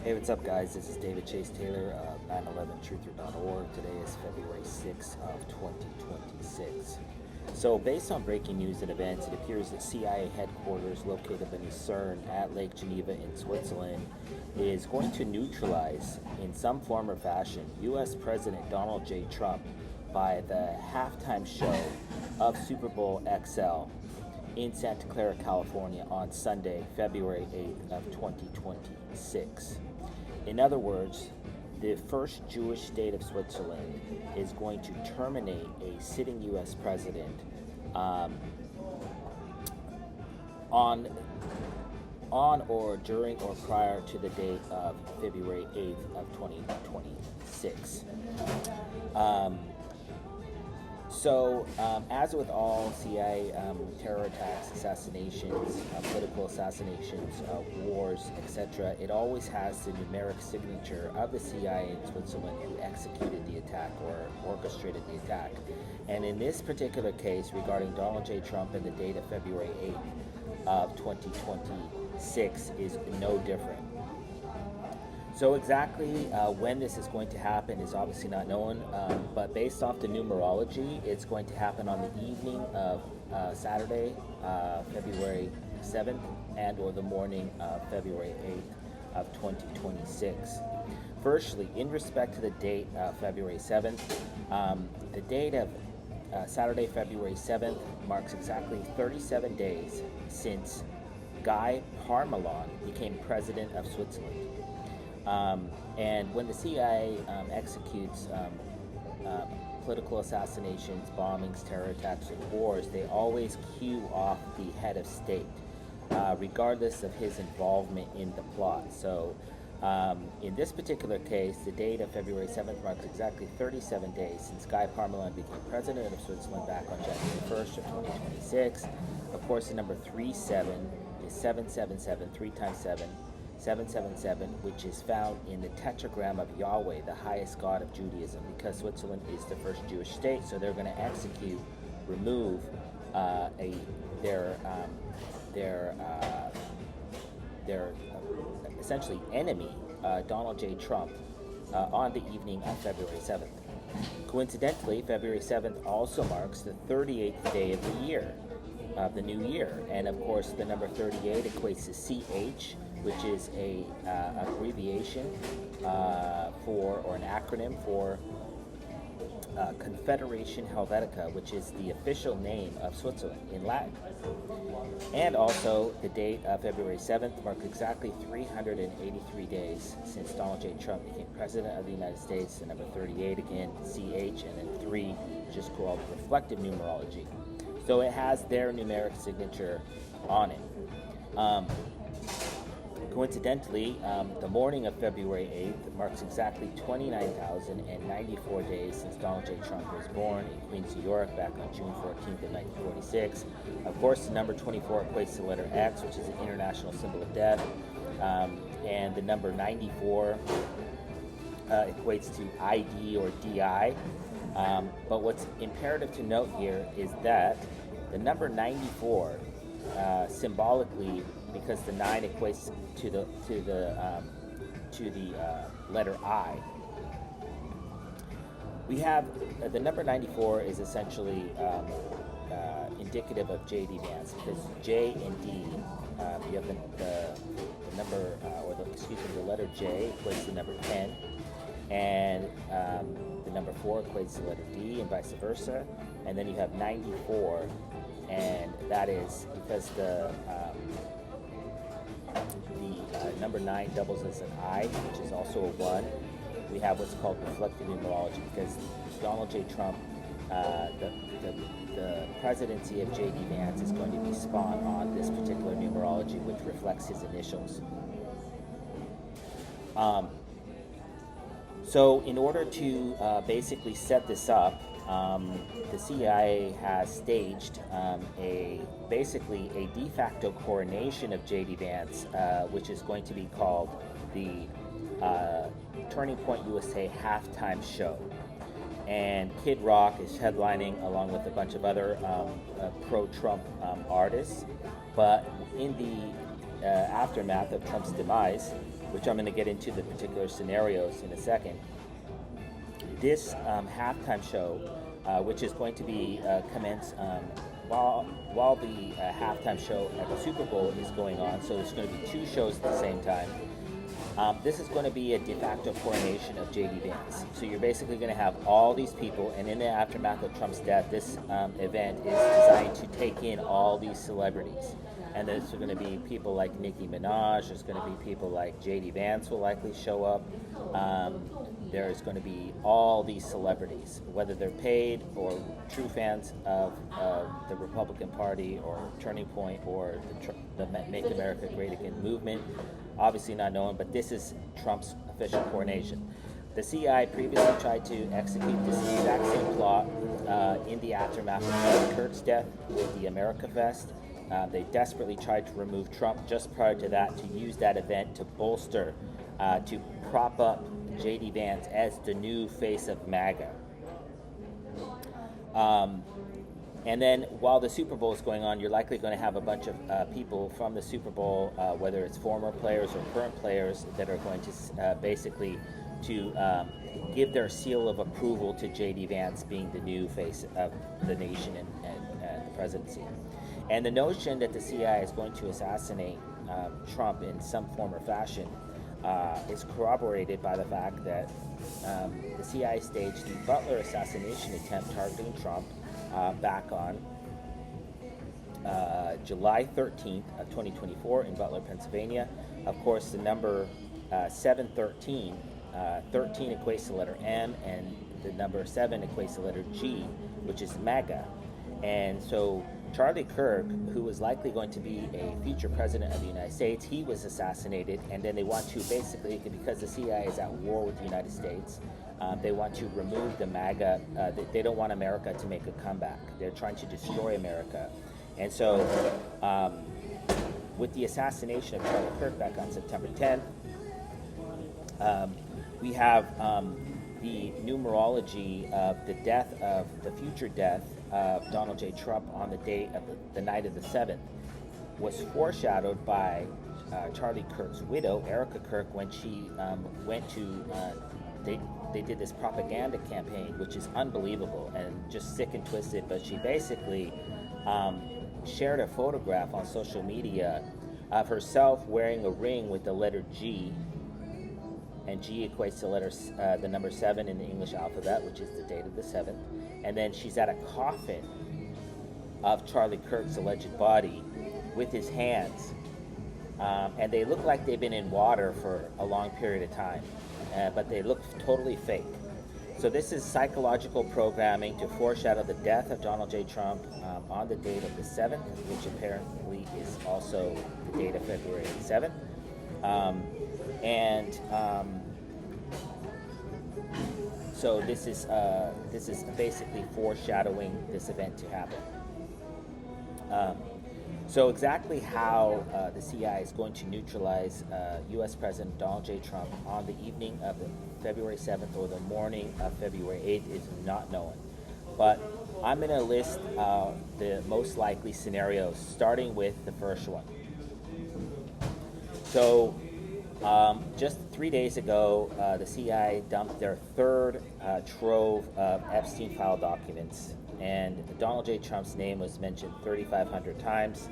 Hey, what's up, guys? This is David Chase Taylor of 911truther.org. Today is February 6th of 2026. So, based on breaking news and events, it appears that CIA headquarters located in CERN at Lake Geneva in Switzerland is going to neutralize, in some form or fashion, U.S. President Donald J. Trump by the halftime show of Super Bowl XL in Santa Clara, California on Sunday, February 8th of 2026. In other words, the first Jewish state of Switzerland is going to terminate a sitting U.S. president on or during or prior to the date of February 8th of 2026. As with all CIA terror attacks, assassinations, political assassinations, wars, etc., it always has the numeric signature of the CIA in Switzerland who executed the attack or orchestrated the attack. And in this particular case, regarding Donald J. Trump and the date of February 8th of 2026 is no different. So exactly when this is going to happen is obviously not known, but based off the numerology, it's going to happen on the evening of Saturday, February 7th, and or the morning of February 8th of 2026. Firstly, in respect to the date of February 7th, the date of Saturday, February 7th marks exactly 37 days since Guy Parmelon became president of Switzerland. And when the CIA executes political assassinations, bombings, terror attacks, and wars, they always cue off the head of state, regardless of his involvement in the plot. So in this particular case, the date of February 7th marks exactly 37 days since Guy Parmelon became president of Switzerland back on January 1st of 2026. Of course, the number 37 is 777, 3 times 7. 777, which is found in the tetragram of Yahweh, the highest god of Judaism, because Switzerland is the first Jewish state. So they're going to remove their essentially enemy, Donald J. Trump, on the evening of February 7th. Coincidentally, February 7th also marks the 38th day of the year, of the new year, and of course the number 38 equates to CH, which is a abbreviation for, or an acronym for, Confederation Helvetica, which is the official name of Switzerland in Latin. And also, the date of February 7th marks exactly 383 days since Donald J. Trump became president of the United States. The number 38 again, CH, and then 3, which is called reflective numerology. So it has their numeric signature on it. Coincidentally, the morning of February 8th marks exactly 29,094 days since Donald J. Trump was born in Queens, New York, back on June 14th of 1946. Of course, the number 24 equates to the letter X, which is an international symbol of death, and the number 94 equates to ID or DI. But what's imperative to note here is that the number 94 symbolically, because the 9 equates to the letter I. We have the number 94 is essentially indicative of J.D. Vance, because J and D, you have the number the letter J equates to the number 10, and the number 4 equates to the letter D, and vice versa. And then you have 94, and that is because the number 9 doubles as an I, which is also a 1. We have what's called reflective numerology, because Donald J. Trump, the presidency of J.D. Vance is going to be spun on this particular numerology, which reflects his initials. So in order to basically set this up, the CIA has staged basically a de facto coronation of J.D. Vance, which is going to be called the Turning Point USA halftime show. And Kid Rock is headlining along with a bunch of other pro-Trump artists. But in the aftermath of Trump's demise, which I'm going to get into the particular scenarios in a second. This halftime show, which is going to be commenced while the halftime show at the Super Bowl is going on, so there's going to be two shows at the same time. This is going to be a de facto coronation of J.D. Vance. So you're basically going to have all these people, and in the aftermath of Trump's death, this event is designed to take in all these celebrities. And there's going to be people like Nicki Minaj, there's going to be people like J.D. Vance will likely show up. There's going to be all these celebrities, whether they're paid or true fans of the Republican Party or Turning Point or the Make America Great Again movement. Obviously not known, but this is Trump's official coronation. The CIA previously tried to execute this exact same plot in the aftermath of Charlie Kirk's death with the America Fest. They desperately tried to remove Trump just prior to that, to use that event to bolster, to prop up J.D. Vance as the new face of MAGA. And then while the Super Bowl is going on, you're likely going to have a bunch of people from the Super Bowl, whether it's former players or current players, that are going to basically to give their seal of approval to J.D. Vance being the new face of the nation and the presidency. And the notion that the CIA is going to assassinate Trump in some form or fashion is corroborated by the fact that the CIA staged the Butler assassination attempt targeting Trump back on July 13th of 2024 in Butler, Pennsylvania. Of course, the number 713, 13 equates to the letter M, and the number 7 equates to the letter G, which is MAGA. And so Charlie Kirk, who was likely going to be a future president of the United States, he was assassinated, and then they want to basically, because the CIA is at war with the United States, they want to remove the MAGA. They don't want America to make a comeback. They're trying to destroy America. And so with the assassination of Charlie Kirk back on September 10th, we have the numerology of the death of the future death of Donald J. Trump on the day of the night of the 7th was foreshadowed by Charlie Kirk's widow, Erica Kirk, when she went to, they did this propaganda campaign, which is unbelievable and just sick and twisted, but she basically shared a photograph on social media of herself wearing a ring with the letter G, and G equates to the number 7 in the English alphabet, which is the date of the 7th. And then she's at a coffin of Charlie Kirk's alleged body with his hands. And they look like they've been in water for a long period of time, but they look totally fake. So this is psychological programming to foreshadow the death of Donald J. Trump on the date of the 7th, which apparently is also the date of February 7th. So this is basically foreshadowing this event to happen. So exactly how the CIA is going to neutralize U.S. President Donald J. Trump on the evening of the February 7th or the morning of February 8th is not known. But I'm going to list the most likely scenarios, starting with the first one. So just 3 days ago, the CIA dumped their third trove of Epstein file documents, and Donald J. Trump's name was mentioned 3,500 times.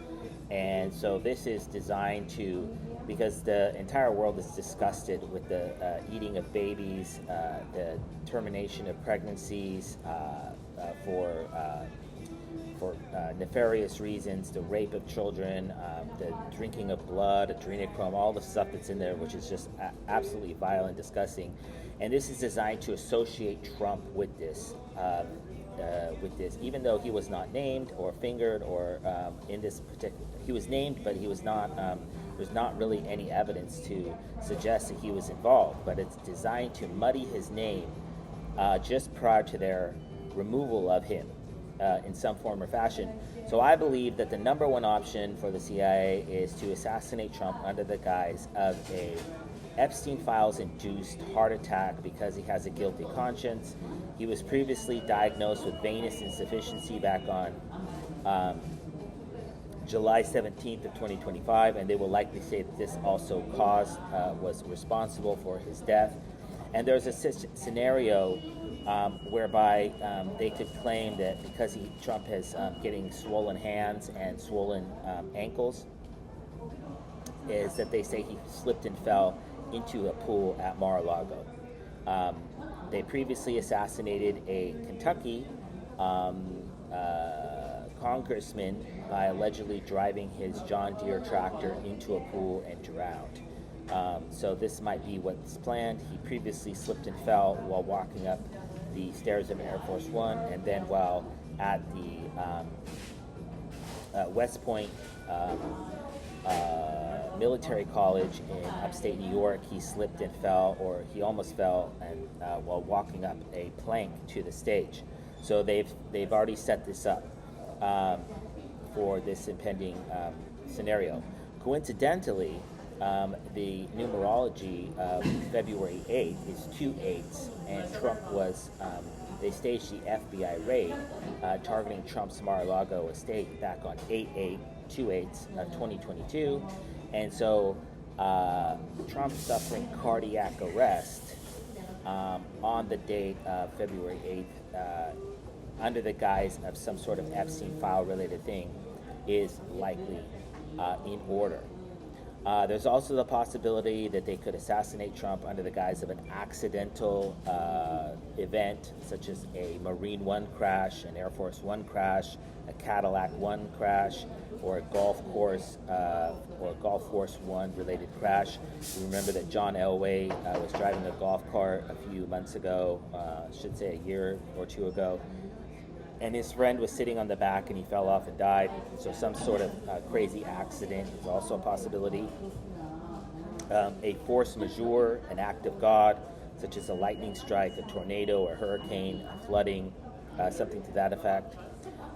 And so this is designed to, because the entire world is disgusted with the eating of babies, the termination of pregnancies for nefarious reasons, the rape of children, the drinking of blood, adrenochrome, all the stuff that's in there, which is just absolutely vile and disgusting. And this is designed to associate Trump with this, even though he was not named or fingered or in this particular. He was named, but he was not. There's not really any evidence to suggest that he was involved. But it's designed to muddy his name just prior to their removal of him in some form or fashion. So I believe that the number one option for the CIA is to assassinate Trump under the guise of a Epstein Files-induced heart attack because he has a guilty conscience. He was previously diagnosed with venous insufficiency back on July 17th of 2025, and they will likely say that this also was responsible for his death. And there's a scenario whereby they could claim that because Trump has getting swollen hands and swollen ankles, is that they say he slipped and fell into a pool at Mar-a-Lago. They previously assassinated a Kentucky congressman by allegedly driving his John Deere tractor into a pool and drowned. So this might be what's planned. He previously slipped and fell while walking up the stairs of Air Force One, and then while at the West Point Military College in upstate New York, he slipped and fell, or he almost fell, and while walking up a plank to the stage. So they've already set this up for this impending scenario. Coincidentally, the numerology of February 8th is 2 8s, and Trump was, they staged the FBI raid targeting Trump's Mar-a-Lago estate back on 8/8, 2 8s of 2022, and so Trump's suffering cardiac arrest on the date of February 8th under the guise of some sort of Epstein file related thing is likely in order. There's also the possibility that they could assassinate Trump under the guise of an accidental event, such as a Marine One crash, an Air Force One crash, a Cadillac One crash, or a Golf Course One related crash. You remember that John Elway was driving a golf cart a few months ago, should say a year or two ago, and his friend was sitting on the back and he fell off and died. So some sort of crazy accident is also a possibility. A force majeure, an act of God, such as a lightning strike, a tornado, a hurricane, flooding, something to that effect.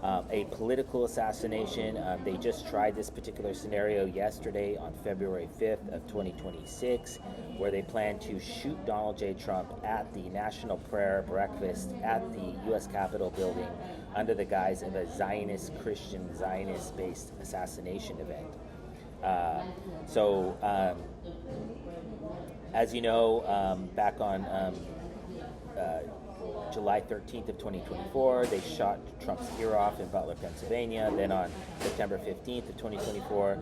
A political assassination. They just tried this particular scenario yesterday on February 5th of 2026, where they plan to shoot Donald J. Trump at the National Prayer Breakfast at the U.S. Capitol building under the guise of a Zionist, Christian, Zionist-based assassination event. As you know, back on July 13th of 2024, they shot Trump's ear off in Butler, Pennsylvania. Then on September 15th of 2024,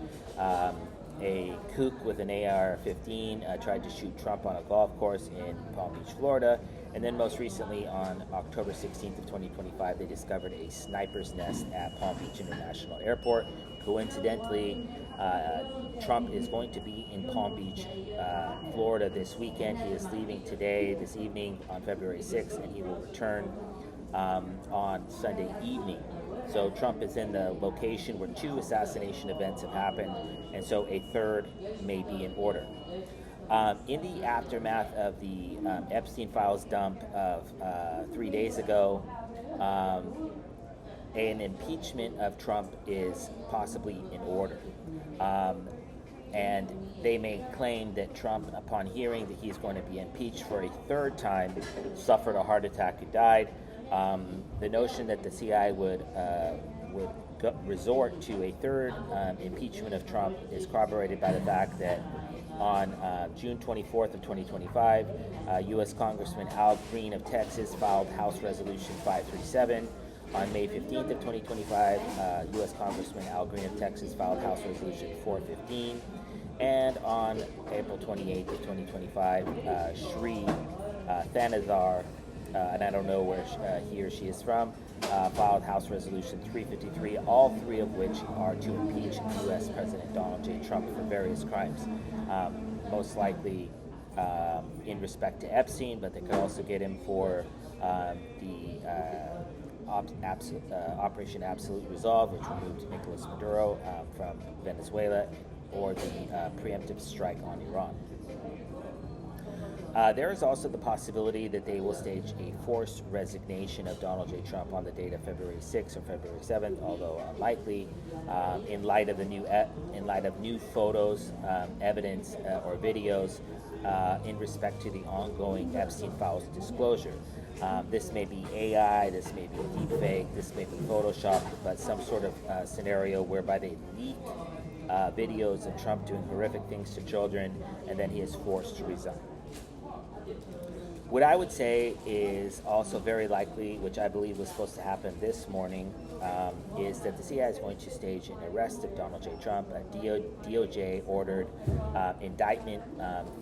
a kook with an AR-15 tried to shoot Trump on a golf course in Palm Beach, Florida. And then most recently, on October 16th of 2025, they discovered a sniper's nest at Palm Beach International Airport. Coincidentally, Trump is going to be in Palm Beach, Florida this weekend. He is leaving this evening on February 6th, and he will return on Sunday evening. So Trump is in the location where 2 assassination events have happened, and so a third may be in order. In the aftermath of the Epstein files dump of 3 days ago, an impeachment of Trump is possibly in order. And they may claim that Trump, upon hearing that he's going to be impeached for a third time, suffered a heart attack and died. The notion that the CIA would resort to a third impeachment of Trump is corroborated by the fact that on June 24th of 2025, U.S. Congressman Al Green of Texas filed House Resolution 537. On May 15th of 2025, U.S. Congressman Al Green of Texas filed House Resolution 415. And on April 28th of 2025, Shri Thanazar, and I don't know where he or she is from, filed House Resolution 353, all 3 of which are to impeach U.S. President Donald J. Trump for various crimes, most likely in respect to Epstein, but they could also get him for the Operation Absolute Resolve, which removed Nicolas Maduro from Venezuela, or the preemptive strike on Iran. There is also the possibility that they will stage a forced resignation of Donald J. Trump on the date of February 6th or February 7th, although unlikely, in light of new photos, evidence, or videos in respect to the ongoing Epstein files disclosure. This may be AI, this may be deepfake, this may be Photoshop, but some sort of scenario whereby they leak videos of Trump doing horrific things to children, and then he is forced to resign. What I would say is also very likely, which I believe was supposed to happen this morning, is that the CIA is going to stage an arrest of Donald J. Trump. A DOJ ordered indictment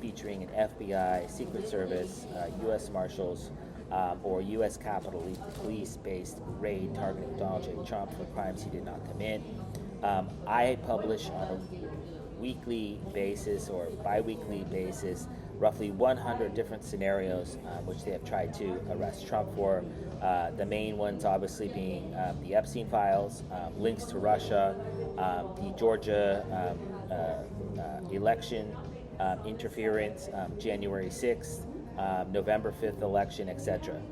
featuring an FBI, Secret Service, U.S. Marshals, or U.S. Capitol Police-based raid targeting Donald J. Trump for crimes he did not commit. I publish on a weekly basis or bi-weekly basis roughly 100 different scenarios which they have tried to arrest Trump for. The main ones obviously being the Epstein files, links to Russia, the Georgia election interference, January 6th, November 5th election, etc.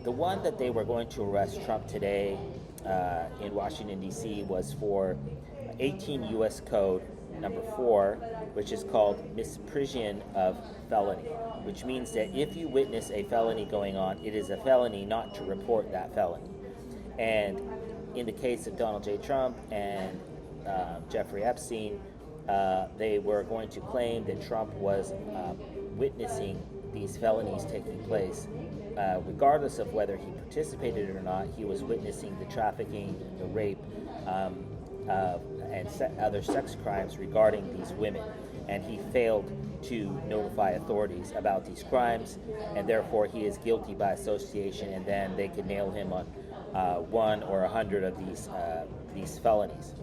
The one that they were going to arrest Trump today in Washington, D.C. was for 18 U.S. Code number 4, which is called misprision of felony, which means that if you witness a felony going on, it is a felony not to report that felony. And in the case of Donald J. Trump and Jeffrey Epstein, they were going to claim that Trump was witnessing these felonies taking place. Regardless of whether he participated or not, he was witnessing the trafficking, the rape, and other sex crimes regarding these women. And he failed to notify authorities about these crimes, and therefore he is guilty by association, and then they could nail him on 1 or 100 of these felonies.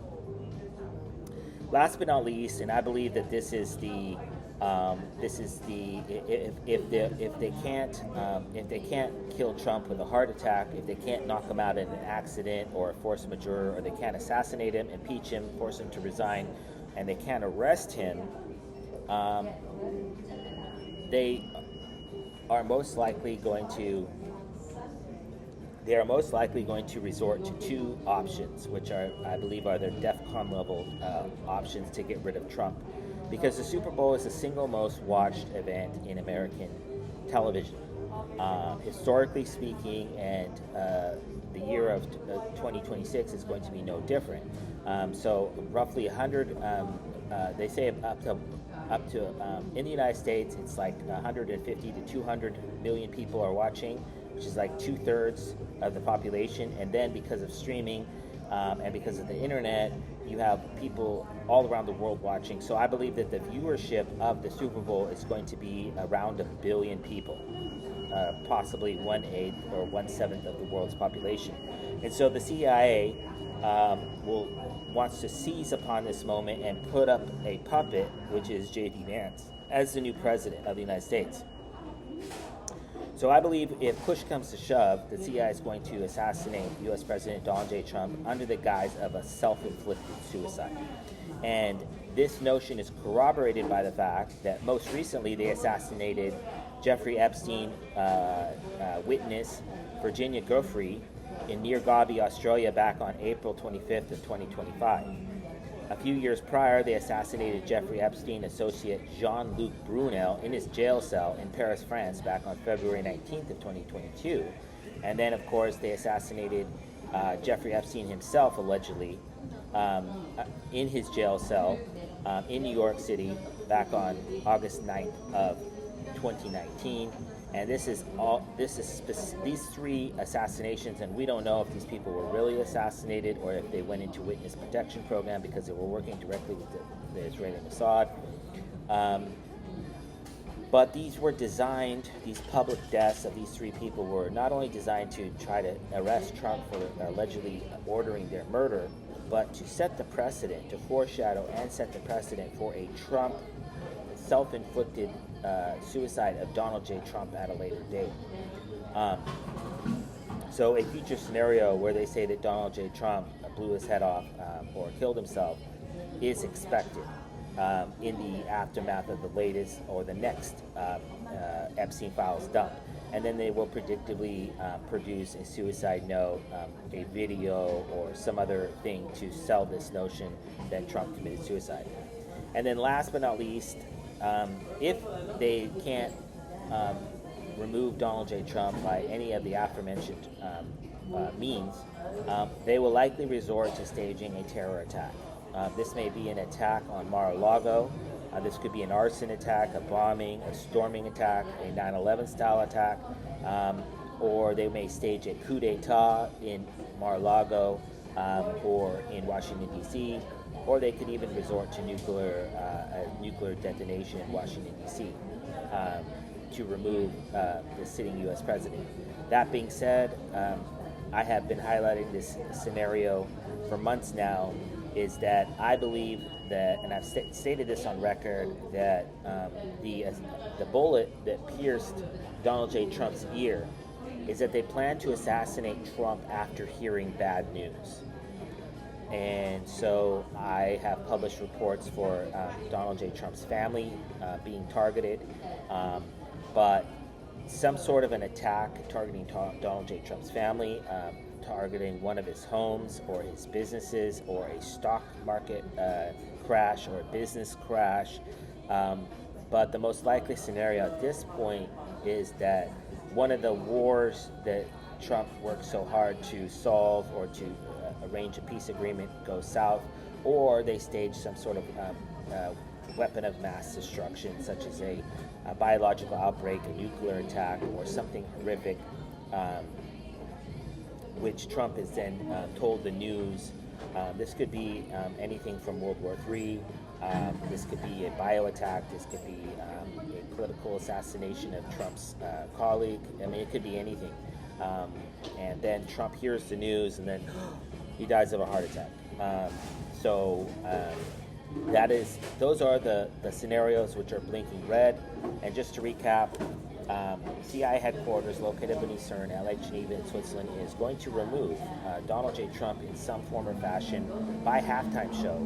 Last but not least, and I believe that this is the if they can't kill Trump with a heart attack, if they can't knock him out in an accident or a force majeure, or they can't assassinate him, impeach him, force him to resign, and they can't arrest him, they are most likely going to resort to two options, which I believe are their DEFCON level options to get rid of Trump. Because the Super Bowl is the single most watched event in American television, historically speaking, and the year of 2026 is going to be no different. So roughly 100, they say up to in the United States, it's like 150 to 200 million people are watching, which is like 2/3 of the population. And then because of streaming and because of the internet, you have people all around the world watching. So I believe that the viewership of the Super Bowl is going to be around 1 billion people, possibly 1/8 or 1/7 of the world's population. And so the CIA wants to seize upon this moment and put up a puppet, which is J.D. Vance, as the new president of the United States. So I believe if push comes to shove, the CIA is going to assassinate U.S. President Donald J. Trump under the guise of a self-inflicted suicide. And this notion is corroborated by the fact that most recently they assassinated Jeffrey Epstein witness Virginia Giuffre in near Gobi, Australia, back on April 25th of 2025. A few years prior, they assassinated Jeffrey Epstein associate Jean-Luc Brunel in his jail cell in Paris, France, back on February 19th of 2022. And then, of course, they assassinated Jeffrey Epstein himself, allegedly, in his jail cell in New York City back on August 9th of 2019. And these three assassinations, and we don't know if these people were really assassinated or if they went into witness protection program because they were working directly with the Israeli Mossad. But these were designed, these public deaths of these three people were not only designed to try to arrest Trump for allegedly ordering their murder, but to set the precedent, to foreshadow and set the precedent for a Trump self-inflicted suicide of Donald J. Trump at a later date. So a future scenario where they say that Donald J. Trump blew his head off or killed himself is expected in the aftermath of the latest or the next Epstein files dump. And then they will predictably produce a suicide note, a video, or some other thing to sell this notion that Trump committed suicide. And then last but not least, if they can't remove Donald J. Trump by any of the aforementioned means, they will likely resort to staging a terror attack. This may be an attack on Mar-a-Lago. This could be an arson attack, a bombing, a storming attack, a 9/11 style attack, or they may stage a coup d'etat in Mar-a-Lago or in Washington, D.C., or they could even resort to a nuclear detonation in Washington, D.C. To remove the sitting U.S. president. That being said, I have been highlighting this scenario for months now, is that I believe that, and I've stated this on record, that the bullet that pierced Donald J. Trump's ear is that they plan to assassinate Trump after hearing bad news. And so I have published reports for Donald J. Trump's family being targeted, but some sort of an attack targeting Donald J. Trump's family, targeting one of his homes or his businesses, or a stock market crash or a business crash. But the most likely scenario at this point is that one of the wars that Trump worked so hard to solve or to arrange a peace agreement goes south, or they stage some sort of weapon of mass destruction, such as a biological outbreak, a nuclear attack, or something horrific, which Trump is then told the news. This could be anything from World War III. This could be a bio attack. This could be a political assassination of Trump's colleague. I mean, it could be anything. And then Trump hears the news, and then he dies of a heart attack. Those are the scenarios which are blinking red. And just to recap, CIA headquarters located beneath CERN, LA, Geneva, and Switzerland is going to remove Donald J. Trump in some form or fashion by halftime show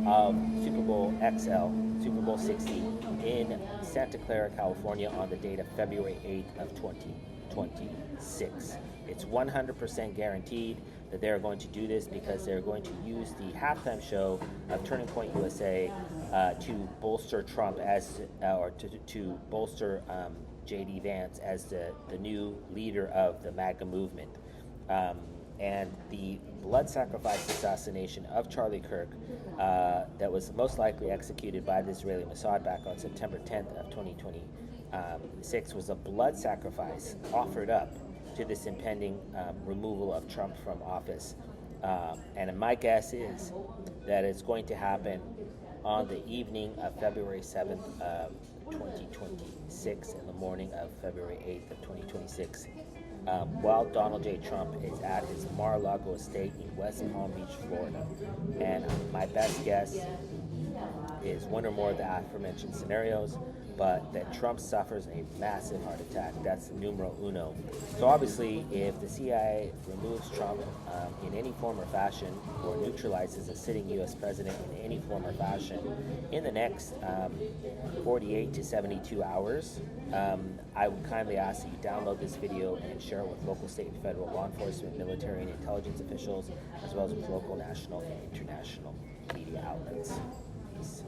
of Super Bowl XL, Super Bowl 60 in Santa Clara, California on the date of February 8th of 2026. It's 100% guaranteed that they're going to do this, because they're going to use the halftime show of Turning Point USA to bolster Trump to bolster J.D. Vance as the new leader of the MAGA movement. And the blood sacrifice assassination of Charlie Kirk that was most likely executed by the Israeli Mossad back on September 10th of 2026 was a blood sacrifice offered up to this impending removal of Trump from office. And my guess is that it's going to happen on the evening of February 7th of 2026, in the morning of February 8th of 2026, while Donald J. Trump is at his Mar-a-Lago estate in West Palm Beach, Florida. And my best guess is one or more of the aforementioned scenarios, but that Trump suffers a massive heart attack. That's numero uno. So obviously, if the CIA removes Trump in any form or fashion, or neutralizes a sitting U.S. president in any form or fashion, in the next 48 to 72 hours, I would kindly ask that you download this video and share it with local, state, and federal law enforcement, military, and intelligence officials, as well as with local, national, and international media outlets. Peace.